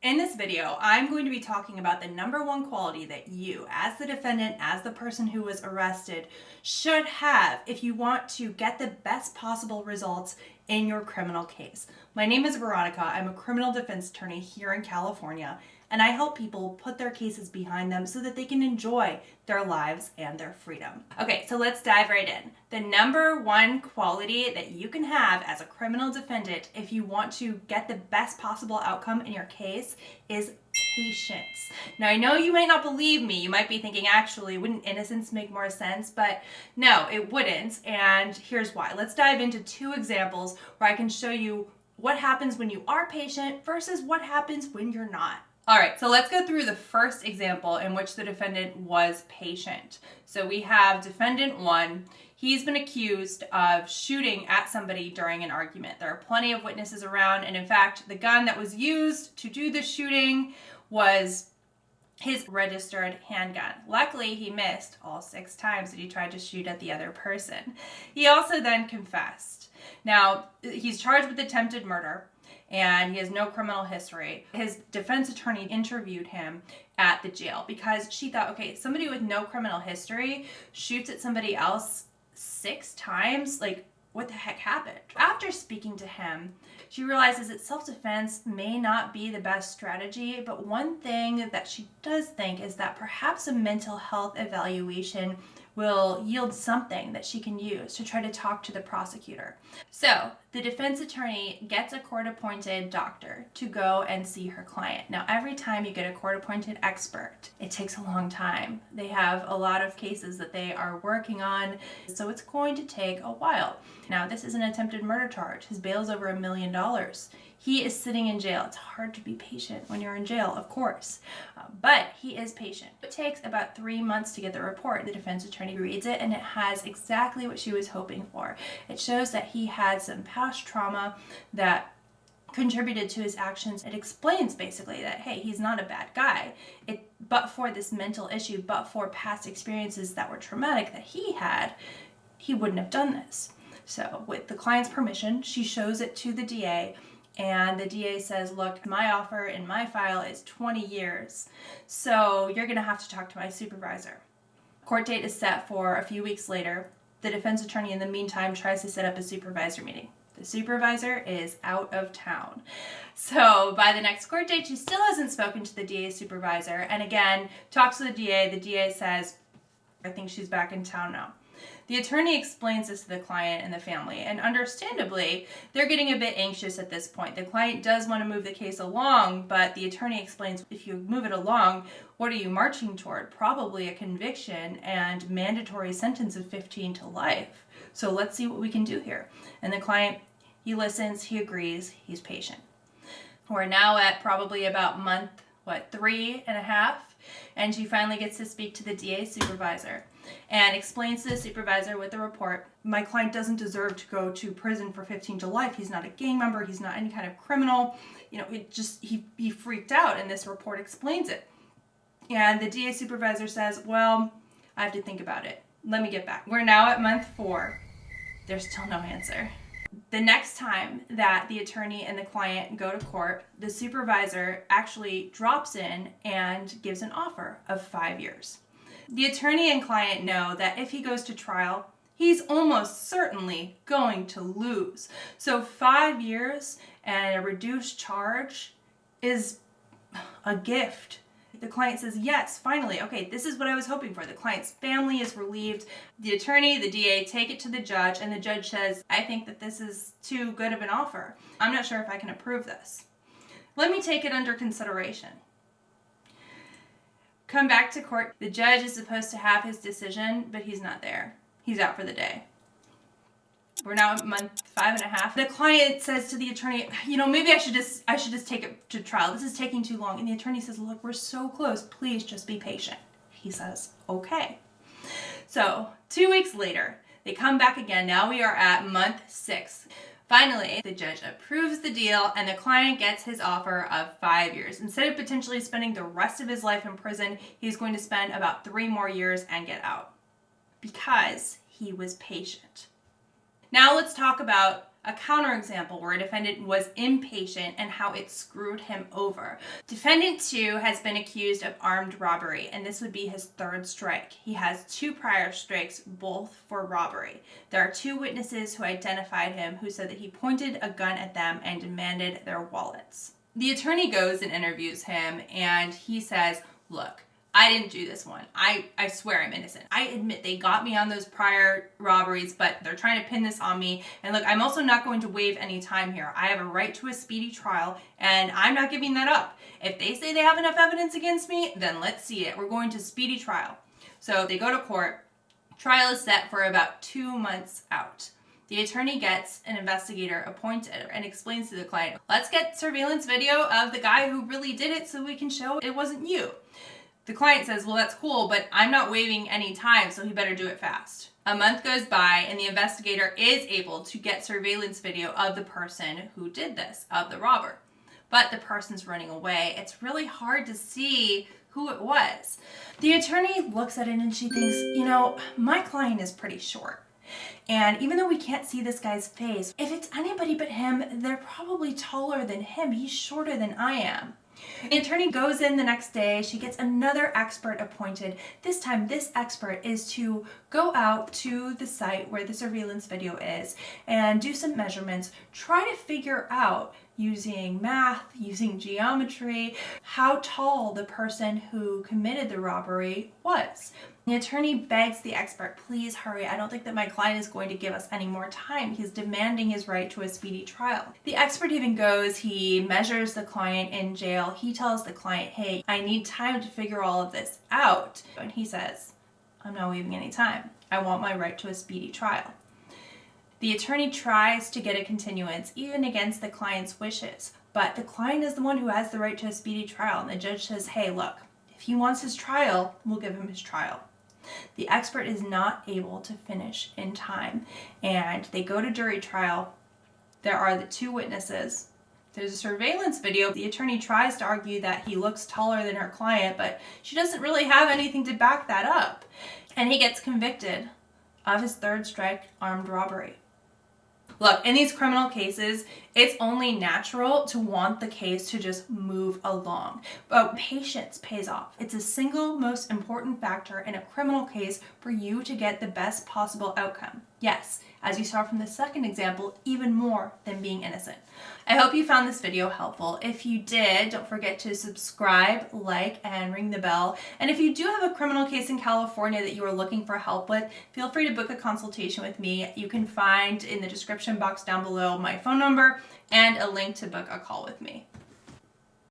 In this video, I'm going to be talking about the number one quality that you, as the defendant, as the person who was arrested, should have if you want to get the best possible results in your criminal case. My name is Veronica. I'm a criminal defense attorney here in California, and I help people put their cases behind them so that they can enjoy their lives and their freedom. Okay, so let's dive right in. The number one quality that you can have as a criminal defendant if you want to get the best possible outcome in your case is patience. Now, I know you might not believe me. You might be thinking, actually, wouldn't innocence make more sense? But no, it wouldn't. And here's why. Let's dive into two examples where I can show you what happens when you are patient versus what happens when you're not. All right, so let's go through the first example in which the defendant was patient. So we have defendant 1. He's been accused of shooting at somebody during an argument. There are plenty of witnesses around, and in fact, the gun that was used to do the shooting was his registered handgun. Luckily, he missed all 6 times that he tried to shoot at the other person. He also then confessed. Now, he's charged with attempted murder, and he has no criminal history. His defense attorney interviewed him at the jail because she thought, okay, somebody with no criminal history shoots at somebody else 6 times? Like, what the heck happened? After speaking to him, she realizes that self-defense may not be the best strategy, but one thing that she does think is that perhaps a mental health evaluation will yield something that she can use to try to talk to the prosecutor. So the defense attorney gets a court-appointed doctor to go and see her client. Now, every time you get a court-appointed expert, it takes a long time. They have a lot of cases that they are working on, so it's going to take a while. Now, this is an attempted murder charge. His bail is over $1 million. He is sitting in jail. It's hard to be patient when you're in jail, of course, but he is patient. It takes about 3 months to get the report. The defense attorney reads it, and it has exactly what she was hoping for. It shows that he had some past trauma that contributed to his actions. It explains basically that, hey, he's not a bad guy. But for this mental issue, but for past experiences that were traumatic that he had, he wouldn't have done this. So with the client's permission, she shows it to the DA, and the DA says, look, my offer in my file is 20 years, so you're going to have to talk to my supervisor. Court date is set for a few weeks later. The defense attorney, in the meantime, tries to set up a supervisor meeting. The supervisor is out of town. So by the next court date, she still hasn't spoken to the DA supervisor, and again, talks to the DA. The DA says, I think she's back in town now. The attorney explains this to the client and the family, and understandably, they're getting a bit anxious at this point. The client does want to move the case along, but the attorney explains, if you move it along, what are you marching toward? Probably a conviction and mandatory sentence of 15 to life. So let's see what we can do here. And the client, he listens, he agrees, he's patient. We're now at probably about month, 3.5, and she finally gets to speak to the DA supervisor and explains to the supervisor with the report, my client doesn't deserve to go to prison for 15 to life. He's not a gang member. He's not any kind of criminal. He freaked out, and this report explains it. And the DA supervisor says, well, I have to think about it. Let me get back. We're now at month 4. There's still no answer. The next time that the attorney and the client go to court, the supervisor actually drops in and gives an offer of 5 years. The attorney and client know that if he goes to trial, he's almost certainly going to lose. So 5 years and a reduced charge is a gift. The client says, yes, finally, okay, this is what I was hoping for. The client's family is relieved. The attorney, the DA take it to the judge, and the judge says, I think that this is too good of an offer. I'm not sure if I can approve this. Let me take it under consideration. Come back to court. The judge is supposed to have his decision, but he's not there. He's out for the day. We're now at month 5.5. The client says to the attorney, maybe I should just take it to trial. This is taking too long. And the attorney says, look, we're so close. Please just be patient. He says, okay. So 2 weeks later, they come back again. Now we are at month 6. Finally, the judge approves the deal, and the client gets his offer of 5 years. Instead of potentially spending the rest of his life in prison, he's going to spend about 3 more years and get out because he was patient. Now let's talk about A counterexample where a defendant was impatient and how it screwed him over. Defendant 2 has been accused of armed robbery, and this would be his third strike. He has 2 prior strikes, both for robbery. There are 2 witnesses who identified him who said that he pointed a gun at them and demanded their wallets. The attorney goes and interviews him, and he says, look, I didn't do this one. I swear I'm innocent. I admit they got me on those prior robberies, but they're trying to pin this on me. And look, I'm also not going to waive any time here. I have a right to a speedy trial, and I'm not giving that up. If they say they have enough evidence against me, then let's see it. We're going to speedy trial. So they go to court. Trial is set for about 2 months out. The attorney gets an investigator appointed and explains to the client, let's get surveillance video of the guy who really did it so we can show it wasn't you. The client says, well, that's cool, but I'm not waiving any time, so he better do it fast. A month goes by, and the investigator is able to get surveillance video of the person who did this, of the robber. But the person's running away. It's really hard to see who it was. The attorney looks at it and she thinks, you know, my client is pretty short. And even though we can't see this guy's face, if it's anybody but him, they're probably taller than him. He's shorter than I am. The attorney goes in the next day. She gets another expert appointed. This time, this expert is to go out to the site where the surveillance video is and do some measurements, try to figure out using math, using geometry, how tall the person who committed the robbery was. The attorney begs the expert, please hurry. I don't think that my client is going to give us any more time. He's demanding his right to a speedy trial. The expert even goes, he measures the client in jail. He tells the client, hey, I need time to figure all of this out. And he says, I'm not waiving any time. I want my right to a speedy trial. The attorney tries to get a continuance, even against the client's wishes, but the client is the one who has the right to a speedy trial, and the judge says, hey, look, if he wants his trial, we'll give him his trial. The expert is not able to finish in time, and they go to jury trial. There are the 2 witnesses. There's a surveillance video. The attorney tries to argue that he looks taller than her client, but she doesn't really have anything to back that up. And he gets convicted of his 3rd strike armed robbery. Look, in these criminal cases, it's only natural to want the case to just move along. But patience pays off. It's the single most important factor in a criminal case for you to get the best possible outcome. Yes, as you saw from the second example, even more than being innocent. I hope you found this video helpful. If you did, don't forget to subscribe, like, and ring the bell. And if you do have a criminal case in California that you are looking for help with, feel free to book a consultation with me. You can find in the description box down below my phone number and a link to book a call with me.